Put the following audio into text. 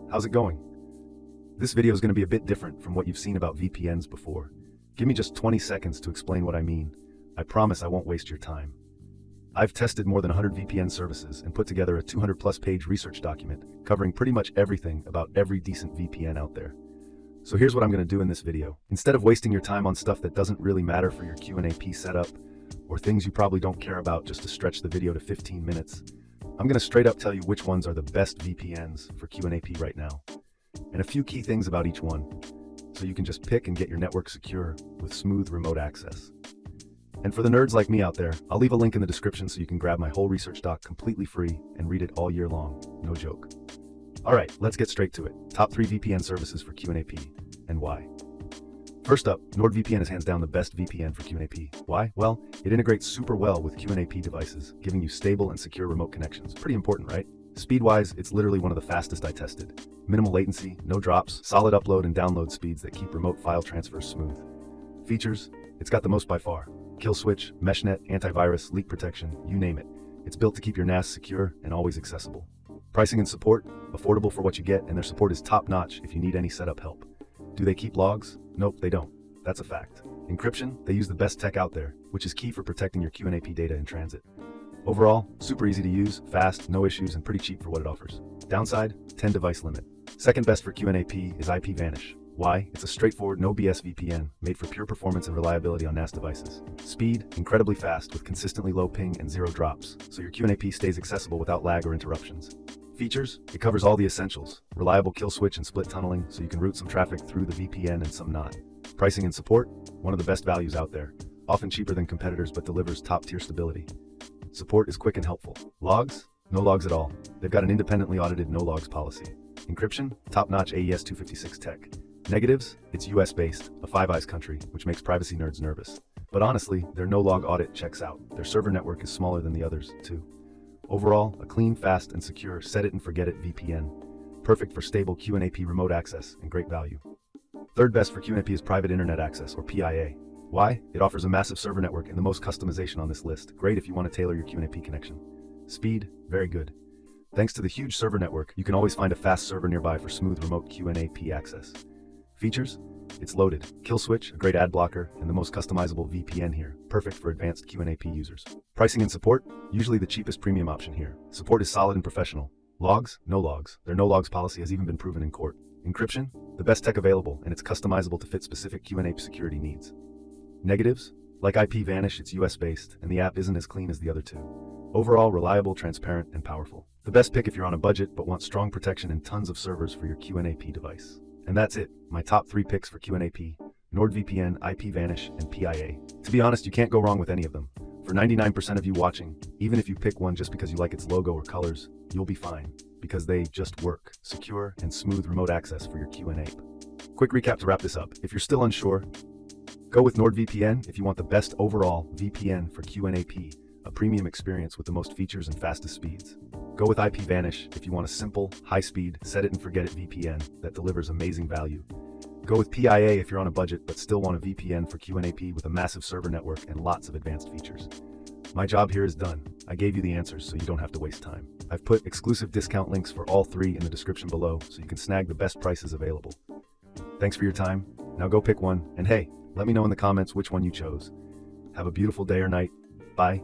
how's it going? This video is going to be a bit different from what you've seen about VPNs before. Give me just 20 seconds to explain what I mean. I promise I won't waste your time. I've tested more than 100 VPN services and put together a 200+ page research document covering pretty much everything about every decent VPN out there. So here's what I'm going to do in this video. Instead of wasting your time on stuff that doesn't really matter for your QNAP setup, or things you probably don't care about just to stretch the video to 15 minutes, I'm going to straight up tell you which ones are the best VPNs for QNAP right now, and a few key things about each one, so you can just pick and get your network secure with smooth remote access. And for the nerds like me out there, I'll leave a link in the description so you can grab my whole research doc completely free and read it all year long. No joke. Alright, let's get straight to it. Top 3 VPN services for QNAP, and why. First up, NordVPN is hands down the best VPN for QNAP. Why? Well, it integrates super well with QNAP devices, giving you stable and secure remote connections. Pretty important, right? Speed-wise, it's literally one of the fastest I tested. Minimal latency, no drops, solid upload and download speeds that keep remote file transfers smooth. Features, it's got the most by far. Kill switch, meshnet, antivirus, leak protection, you name it. It's built to keep your NAS secure and always accessible. Pricing and support, affordable for what you get, and their support is top-notch if you need any setup help. Do they keep logs? Nope, they don't. That's a fact. Encryption, they use the best tech out there, which is key for protecting your QNAP data in transit. Overall, super easy to use, fast, no issues, and pretty cheap for what it offers. Downside, 10 device limit. Second best for QNAP is IPVanish. Why? It's a straightforward no BS VPN made for pure performance and reliability on NAS devices. Speed, incredibly fast with consistently low ping and 0 drops, so your QNAP stays accessible without lag or interruptions. Features, it covers all the essentials. Reliable kill switch and split tunneling, so you can route some traffic through the VPN and some not. Pricing and support, one of the best values out there. Often cheaper than competitors but delivers top tier stability. Support is quick and helpful. Logs? No logs at all. They've got an independently audited no logs policy. Encryption? Top-notch AES 256 tech. Negatives? It's US based, a Five Eyes country, which makes privacy nerds nervous. But honestly, their no-log audit checks out. Their server network is smaller than the others, too. Overall, a clean, fast, and secure set-it-and-forget-it VPN. Perfect for stable QNAP remote access and great value. Third best for QNAP is private internet access, or PIA. Why? It offers a massive server network and the most customization on this list. Great if you want to tailor your QNAP connection. Speed? Very good. Thanks to the huge server network, you can always find a fast server nearby for smooth remote QNAP access. Features? It's loaded. Kill switch, a great ad blocker, and the most customizable VPN here. Perfect for advanced QNAP users. Pricing and support? Usually the cheapest premium option here. Support is solid and professional. Logs? No logs. Their no logs policy has even been proven in court. Encryption? The best tech available, and it's customizable to fit specific QNAP security needs. Negatives? Like IPVanish, it's US based, and the app isn't as clean as the other two. Overall, reliable, transparent, and powerful. The best pick if you're on a budget but want strong protection and tons of servers for your QNAP device. And that's it, my top 3 picks for QNAP, NordVPN, IPVanish, and PIA. To be honest, you can't go wrong with any of them. For 99% of you watching, even if you pick one just because you like its logo or colors, you'll be fine, because they just work. Secure and smooth remote access for your QNAP. Quick recap to wrap this up. If you're still unsure, go with NordVPN if you want the best overall VPN for QNAP, a premium experience with the most features and fastest speeds. Go with IPVanish if you want a simple, high-speed, set-it-and-forget-it VPN that delivers amazing value. Go with PIA if you're on a budget but still want a VPN for QNAP with a massive server network and lots of advanced features. My job here is done. I gave you the answers so you don't have to waste time. I've put exclusive discount links for all 3 in the description below so you can snag the best prices available. Thanks for your time. Now go pick one, and hey, let me know in the comments which one you chose. Have a beautiful day or night. Bye.